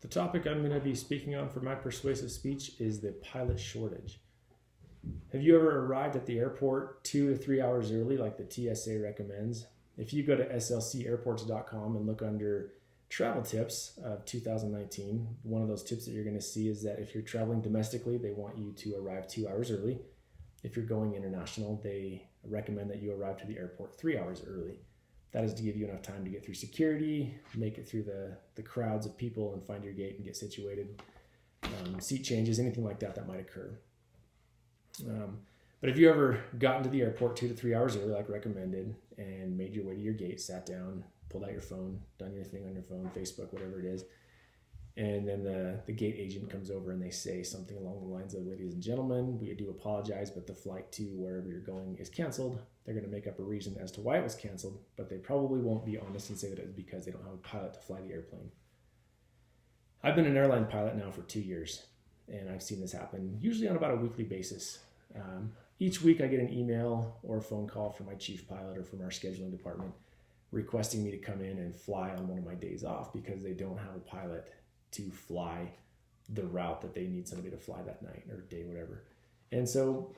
The topic I'm going to be speaking on for my persuasive speech is the pilot shortage. Have you ever arrived at the airport 2 to 3 hours early like the TSA recommends? If you go to slcairports.com and look under travel tips of 2019, one of those tips that you're going to see is that if you're traveling domestically, they want you to arrive 2 hours early. If you're going international, they recommend that you arrive to the airport 3 hours early. That is to give you enough time to get through security, make it through the crowds of people and find your gate and get situated. Seat changes, anything like that might occur. But if you ever gotten to the airport 2 to 3 hours early, like recommended, and made your way to your gate, sat down, pulled out your phone, done your thing on your phone, Facebook, whatever it is, and then the gate agent comes over and they say something along the lines of, "Ladies and gentlemen, we do apologize, but the flight to wherever you're going is canceled." They're going to make up a reason as to why it was canceled, but they probably won't be honest and say that it's because they don't have a pilot to fly the airplane. I've been an airline pilot now for 2 years, and I've seen this happen usually on about a weekly basis. Each week I get an email or a phone call from my chief pilot or from our scheduling department requesting me to come in and fly on one of my days off because they don't have a pilot to fly the route that they need somebody to fly that night or day, whatever. And so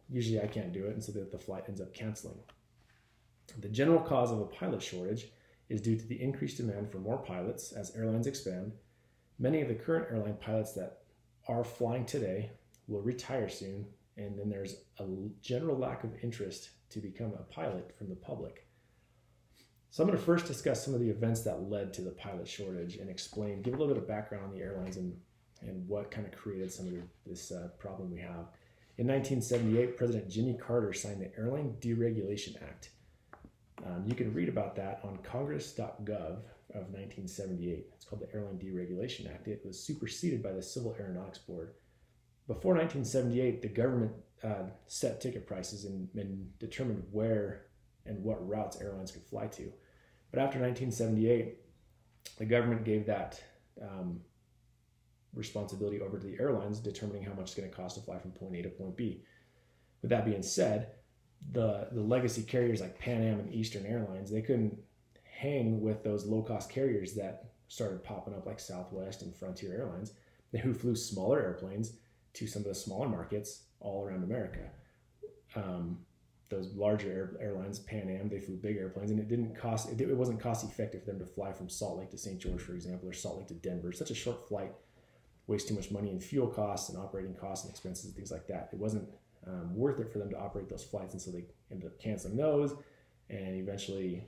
usually I can't do it, and so the flight ends up canceling. The general cause of a pilot shortage is due to the increased demand for more pilots as airlines expand. Many of the current airline pilots that are flying today will retire soon, and then there's a general lack of interest to become a pilot from the public. So I'm going to first discuss some of the events that led to the pilot shortage and give a little bit of background on the airlines and what kind of created some of this problem we have. In 1978, President Jimmy Carter signed the Airline Deregulation Act. You can read about that on congress.gov of 1978. It's called the Airline Deregulation Act. It was superseded by the Civil Aeronautics Board. Before 1978, the government set ticket prices and determined where and what routes airlines could fly to. But after 1978, the government gave that responsibility over to the airlines, determining how much it's going to cost to fly from point A to point B. With that being said, the legacy carriers like Pan Am and Eastern Airlines, they couldn't hang with those low-cost carriers that started popping up like Southwest and Frontier Airlines, who flew smaller airplanes to some of the smaller markets all around America. Those larger airlines, Pan Am, they flew big airplanes, and it wasn't cost effective for them to fly from Salt Lake to St. George, for example, or Salt Lake to Denver. Such a short flight wastes too much money in fuel costs and operating costs and expenses and things like that. It wasn't worth it for them to operate those flights, and so they ended up canceling those, and eventually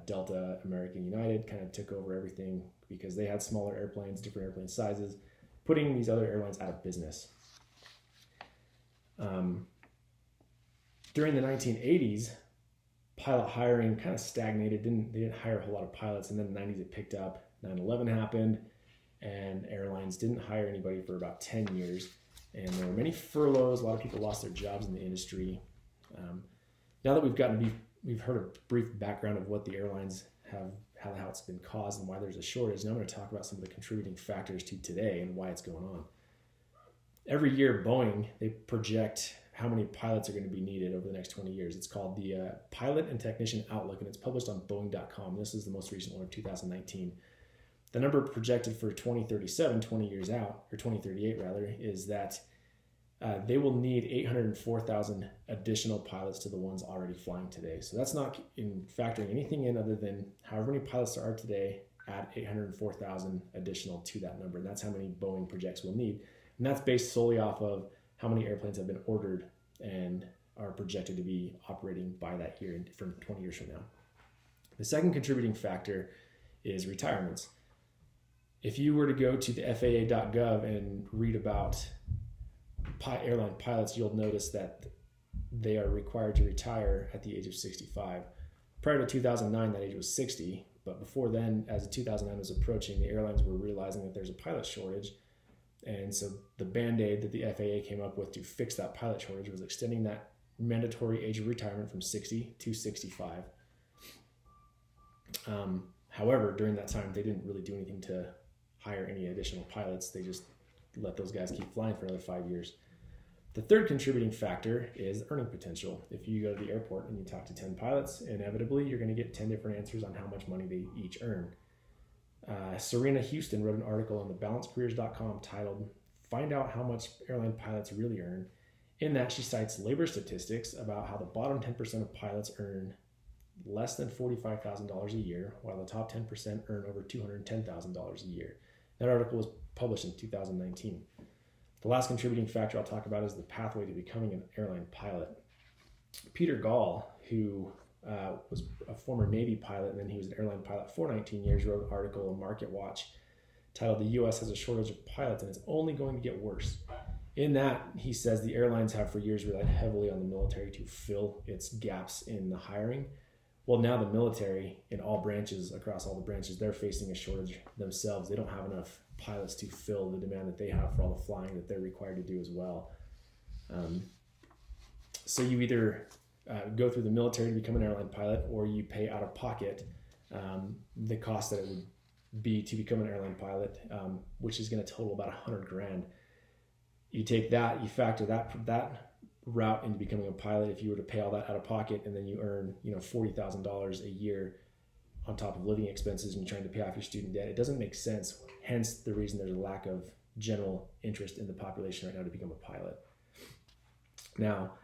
Delta, American, United kind of took over everything because they had smaller airplanes, different airplane sizes, putting these other airlines out of business. During the 1980s, pilot hiring kind of stagnated. They didn't hire a whole lot of pilots, and then in the 90s it picked up. 9/11 happened, and airlines didn't hire anybody for about 10 years. And there were many furloughs. A lot of people lost their jobs in the industry. Now that we've heard a brief background of what the airlines have, how it's been caused and why there's a shortage. Now I'm going to talk about some of the contributing factors to today and why it's going on. Every year, Boeing, they project how many pilots are going to be needed over the next 20 years. It's called the Pilot and Technician Outlook, and it's published on Boeing.com. This is the most recent one of 2019. The number projected for 2037, 20 years out, or 2038 rather, is that they will need 804,000 additional pilots to the ones already flying today. So that's not factoring anything in other than however many pilots there are today, add 804,000 additional to that number. And that's how many Boeing projects will need. And that's based solely off of how many airplanes have been ordered and are projected to be operating by that year from 20 years from now. The second contributing factor is retirements. If you were to go to the FAA.gov and read about airline pilots, you'll notice that they are required to retire at the age of 65. Prior to 2009, that age was 60, but before then, as 2009 was approaching, the airlines were realizing that there's a pilot shortage. And so the Band-Aid that the FAA came up with to fix that pilot shortage was extending that mandatory age of retirement from 60 to 65. However, during that time, they didn't really do anything to hire any additional pilots. They just let those guys keep flying for another 5 years. The third contributing factor is earning potential. If you go to the airport and you talk to 10 pilots, inevitably you're going to get 10 different answers on how much money they each earn. Serena Houston wrote an article on thebalancedcareers.com titled "Find Out How Much Airline Pilots Really Earn." In that, she cites labor statistics about how the bottom 10% of pilots earn less than $45,000 a year, while the top 10% earn over $210,000 a year. That article was published in 2019. The last contributing factor I'll talk about is the pathway to becoming an airline pilot. Peter Gall, who was a former Navy pilot, and then he was an airline pilot for 19 years, wrote an article in Market Watch titled "The U.S. has a shortage of pilots and it's only going to get worse." In that, he says the airlines have for years relied heavily on the military to fill its gaps in the hiring. Well, now the military, in all branches, across all the branches, they're facing a shortage themselves. They don't have enough pilots to fill the demand that they have for all the flying that they're required to do as well. So you either go through the military to become an airline pilot, or you pay out of pocket the cost that it would be to become an airline pilot, which is going to total about $100,000. You take that, you factor that route into becoming a pilot. If you were to pay all that out of pocket, and then you earn $40,000 a year on top of living expenses, and you're trying to pay off your student debt, it doesn't make sense. Hence the reason there's a lack of general interest in the population right now to become a pilot. Now,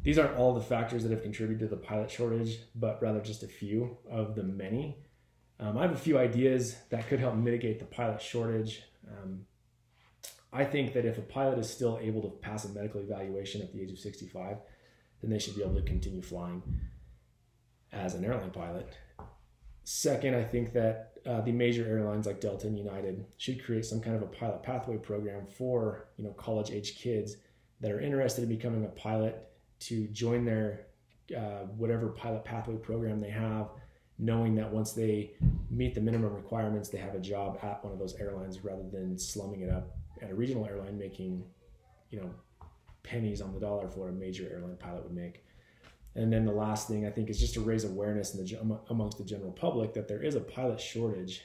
these aren't all the factors that have contributed to the pilot shortage, but rather just a few of the many. I have a few ideas that could help mitigate the pilot shortage. I think that if a pilot is still able to pass a medical evaluation at the age of 65, then they should be able to continue flying as an airline pilot. Second, I think that the major airlines like Delta and United should create some kind of a pilot pathway program for college-age kids that are interested in becoming a pilot to join their whatever pilot pathway program they have, knowing that once they meet the minimum requirements, they have a job at one of those airlines rather than slumming it up at a regional airline making pennies on the dollar for what a major airline pilot would make. And then the last thing I think is just to raise awareness amongst the general public that there is a pilot shortage.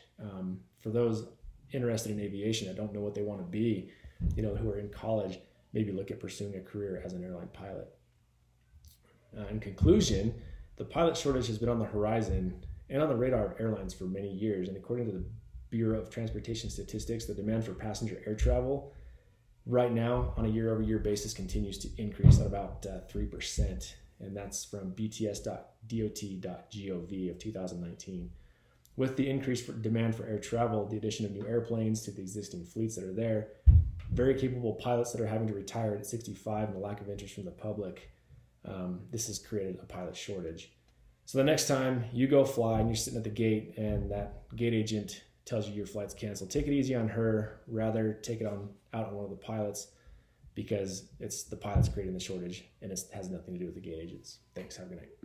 For those interested in aviation that don't know what they want to be, who are in college, maybe look at pursuing a career as an airline pilot. In conclusion, the pilot shortage has been on the horizon and on the radar of airlines for many years. And according to the Bureau of Transportation Statistics, the demand for passenger air travel right now on a year-over-year basis continues to increase at about 3%. And that's from bts.dot.gov of 2019. With the increased demand for air travel, the addition of new airplanes to the existing fleets that are there, very capable pilots that are having to retire at 65, and the lack of interest from the public, this has created a pilot shortage. So the next time you go fly and you're sitting at the gate and that gate agent tells you your flight's canceled, take it easy on her. Rather take it out on one of the pilots, because it's the pilots creating the shortage and it has nothing to do with the gate agents. Thanks. Have a good night.